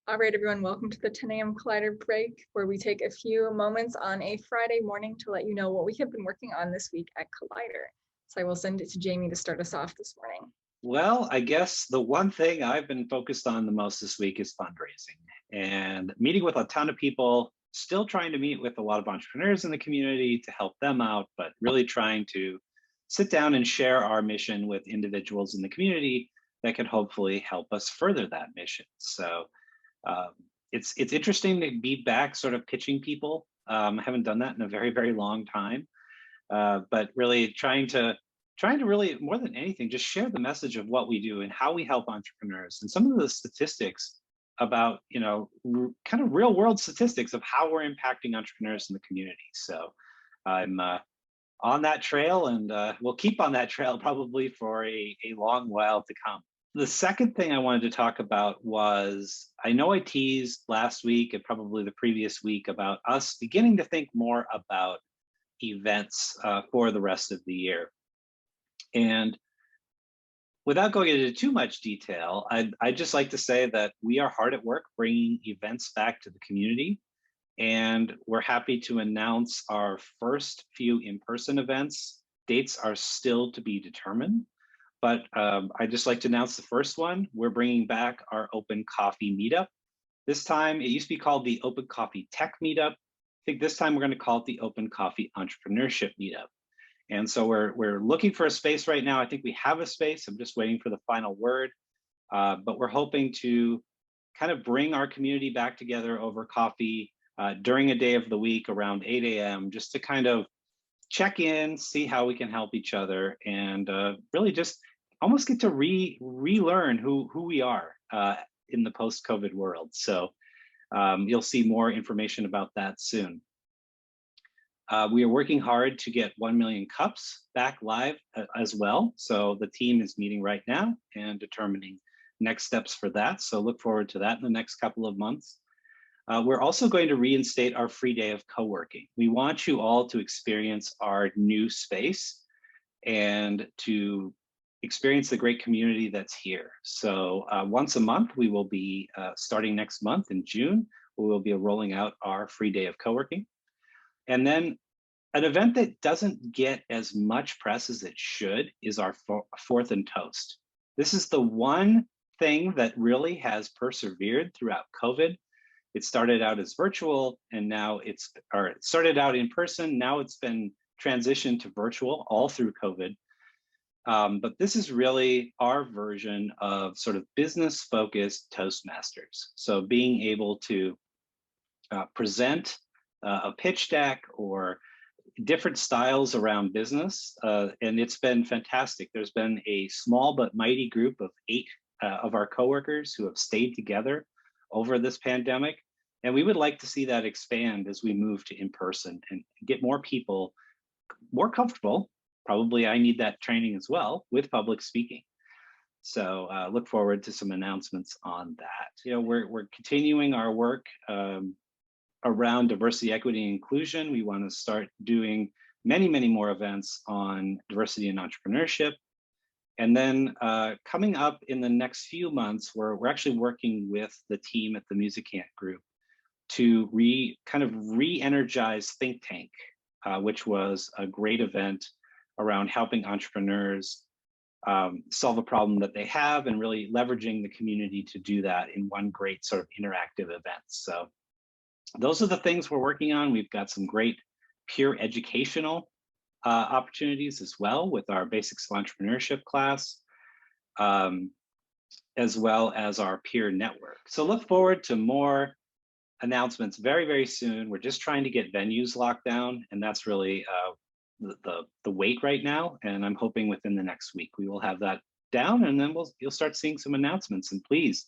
All right, everyone, welcome to the 10 a.m. Collider break, where we take a few moments on a Friday morning to let you know what we have been working on this week at Collider. So I will send it to Jamie to start us off this morning. Well, I guess the one thing I've been focused on the most this week is fundraising and meeting with a ton of people, still trying to meet with a lot of entrepreneurs in the community to help them out, but really trying to sit down and share our mission with individuals in the community that can hopefully help us further that mission. So um, it's interesting to be back sort of pitching people. I haven't done that in a very, very long time, but really trying to really, more than anything, just share the message of what we do and how we help entrepreneurs and some of the statistics about, kind of real world statistics of how we're impacting entrepreneurs in the community. So I'm on that trail, and we'll keep on that trail probably for a long while to come. The second thing I wanted to talk about was, I know I teased last week and probably the previous week about us beginning to think more about events for the rest of the year. And without going into too much detail, I'd just like to say that we are hard at work bringing events back to the community. And we're happy to announce our first few in-person events. Dates are still to be determined, but I'd just like to announce the first one. We're bringing back our Open Coffee Meetup. This time, it used to be called the Open Coffee Tech Meetup. I think this time we're going to call it the Open Coffee Entrepreneurship Meetup. And so we're looking for a space right now. I think we have a space. I'm just waiting for the final word. But we're hoping to kind of bring our community back together over coffee during a day of the week around 8 a.m. just to kind of check in, see how we can help each other, and really just almost get to relearn who we are in the post-COVID world. So you'll see more information about that soon. We are working hard to get 1 million cups back live as well. So the team is meeting right now and determining next steps for that. So look forward to that in the next couple of months. We're also going to reinstate our free day of co-working. We want you all to experience our new space and to experience the great community that's here. So once a month, we will be starting next month in June, we will be rolling out our free day of co-working. And then an event that doesn't get as much press as it should is our Fourth and Toast. This is the one thing that really has persevered throughout COVID. It started out as virtual, and now it started out in person. Now it's been transitioned to virtual all through COVID. But this is really our version of sort of business-focused Toastmasters. So being able to present a pitch deck or different styles around business, and it's been fantastic. There's been a small but mighty group of 8 of our coworkers who have stayed together over this pandemic, and we would like to see that expand as we move to in-person and get more people more comfortable. Probably I need that training as well with public speaking. So look forward to some announcements on that. We're continuing our work around diversity, equity, and inclusion. We want to start doing many, many more events on diversity and entrepreneurship. And then coming up in the next few months, we're actually working with the team at the Music Camp Group to kind of re-energize Think Tank, which was a great event around helping entrepreneurs solve a problem that they have and really leveraging the community to do that in one great sort of interactive event. So those are the things we're working on. We've got some great peer educational opportunities as well with our Basics of Entrepreneurship class, as well as our peer network. So look forward to more announcements very, very soon. We're just trying to get venues locked down, and that's really the wait right now. And I'm hoping within the next week we will have that down, and then you'll start seeing some announcements. And please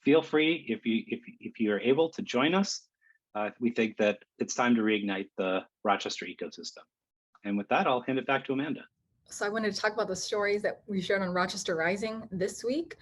feel free if you are able to join us. We think that it's time to reignite the Rochester ecosystem. And with that, I'll hand it back to Amanda. So I wanted to talk about the stories that we shared on Rochester Rising this week.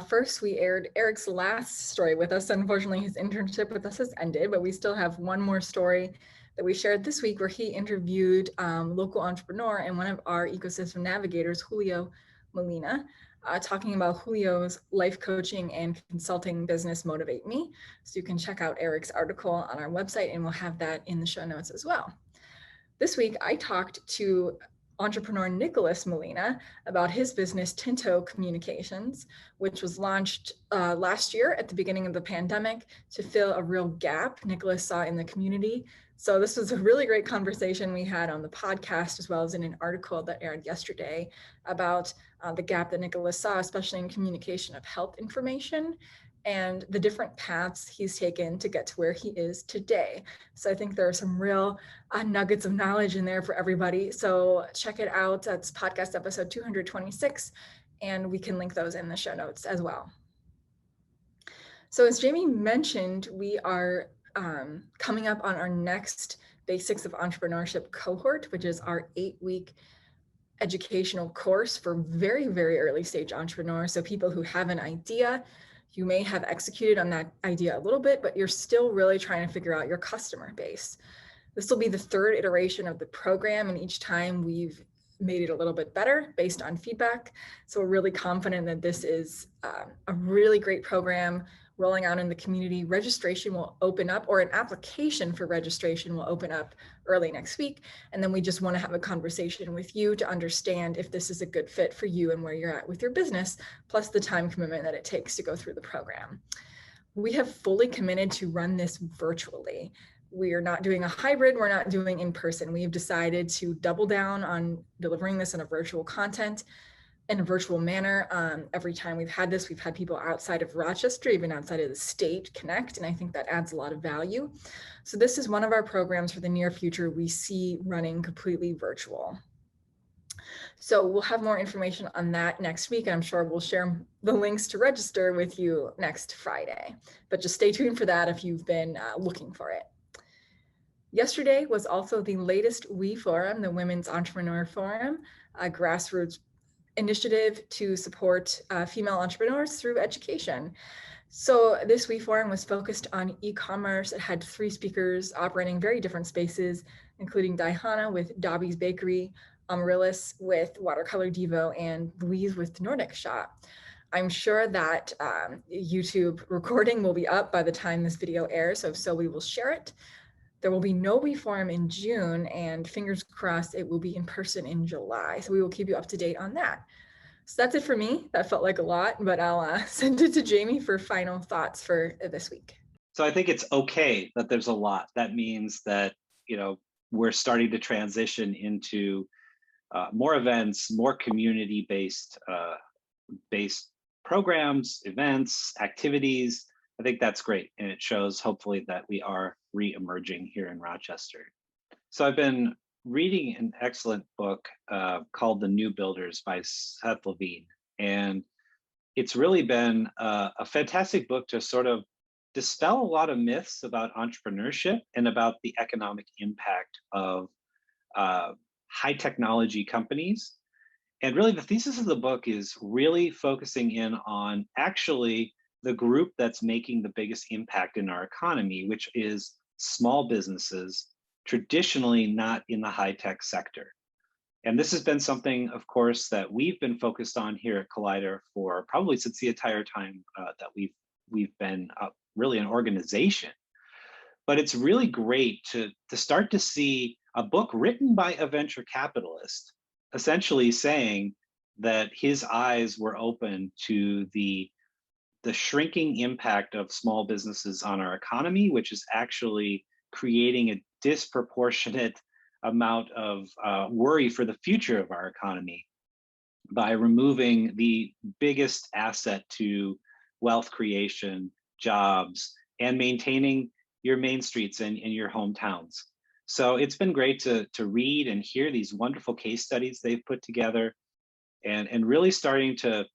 First, we aired Eric's last story with us. Unfortunately, his internship with us has ended, but we still have one more story that we shared this week where he interviewed local entrepreneur and one of our ecosystem navigators, Julio Molina. talking about Julio's life coaching and consulting business Motivate Me. So you can check out Eric's article on our website, and we'll have that in the show notes as well. This week, I talked to entrepreneur Nicholas Molina about his business Tinto Communications, which was launched last year at the beginning of the pandemic to fill a real gap Nicholas saw in the community. So this was a really great conversation we had on the podcast, as well as in an article that aired yesterday about the gap that Nicholas saw, especially in communication of health information and the different paths he's taken to get to where he is today. So I think there are some real nuggets of knowledge in there for everybody. So check it out. That's podcast episode 226, and we can link those in the show notes as well. So as Jamie mentioned, we are coming up on our next Basics of Entrepreneurship cohort, which is our 8-week educational course for very, very early stage entrepreneurs. So people who have an idea, you may have executed on that idea a little bit, but you're still really trying to figure out your customer base. This will be the 3rd iteration of the program, and each time we've made it a little bit better based on feedback. So we're really confident that this is a really great program rolling out in the community. Registration will open up, or an application for registration will open up early next week. And then we just want to have a conversation with you to understand if this is a good fit for you and where you're at with your business, plus the time commitment that it takes to go through the program. We have fully committed to run this virtually. We are not doing a hybrid, we're not doing in person. We've decided to double down on delivering this in a virtual content, in a virtual manner. Every time we've had this, we've had people outside of Rochester, even outside of the state, connect, and I think that adds a lot of value. So this is one of our programs for the near future we see running completely virtual. So we'll have more information on that next week, and I'm sure we'll share the links to register with you next Friday. But just stay tuned for that if you've been looking for it. Yesterday was also the latest WE Forum, the Women's Entrepreneur Forum, a grassroots initiative to support female entrepreneurs through education. So this WE Forum was focused on e-commerce. It had 3 speakers operating very different spaces, including Diana with Dobby's Bakery, Amaryllis with Watercolor Devo, and Louise with Nordic Shop. I'm sure that YouTube recording will be up by the time this video airs, so we will share it. There will be no WE Forum in June, and fingers crossed it will be in person in July. So we will keep you up to date on that. So that's it for me. That felt like a lot, but I'll send it to Jamie for final thoughts for this week. So I think it's okay that there's a lot. That means that, we're starting to transition into more events, more community-based programs, events, activities. I think that's great. And it shows hopefully that we are re-emerging here in Rochester. So I've been reading an excellent book called The New Builders by Seth Levine. And it's really been a fantastic book to sort of dispel a lot of myths about entrepreneurship and about the economic impact of high technology companies. And really the thesis of the book is really focusing in on actually the group that's making the biggest impact in our economy, which is small businesses, traditionally not in the high-tech sector. And this has been something, of course, that we've been focused on here at Collider for probably since the entire time that we've been really an organization. But it's really great to start to see a book written by a venture capitalist, essentially saying that his eyes were open to the shrinking impact of small businesses on our economy, which is actually creating a disproportionate amount of worry for the future of our economy by removing the biggest asset to wealth creation, jobs, and maintaining your main streets and your hometowns. So it's been great to read and hear these wonderful case studies they've put together, and really starting to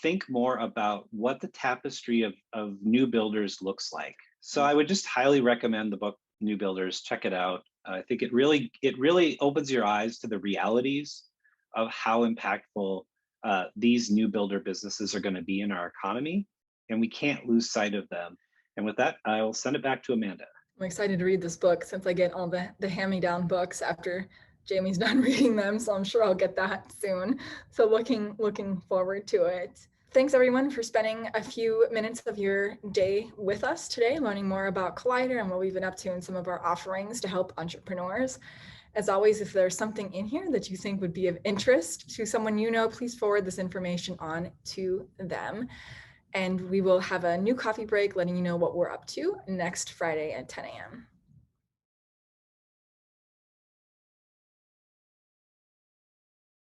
think more about what the tapestry of new builders looks like. So I would just highly recommend the book New Builders. Check it out. I think it really opens your eyes to the realities of how impactful these new builder businesses are going to be in our economy, and we can't lose sight of them. And with that, I'll send it back to Amanda. I'm excited to read this book since I get all the hand-me-down books after Jamie's done reading them, so I'm sure I'll get that soon. So looking forward to it. Thanks everyone for spending a few minutes of your day with us today, learning more about Collider and what we've been up to in some of our offerings to help entrepreneurs. As always, if there's something in here that you think would be of interest to someone you know, please forward this information on to them. And we will have a new coffee break letting you know what we're up to next Friday at 10 a.m.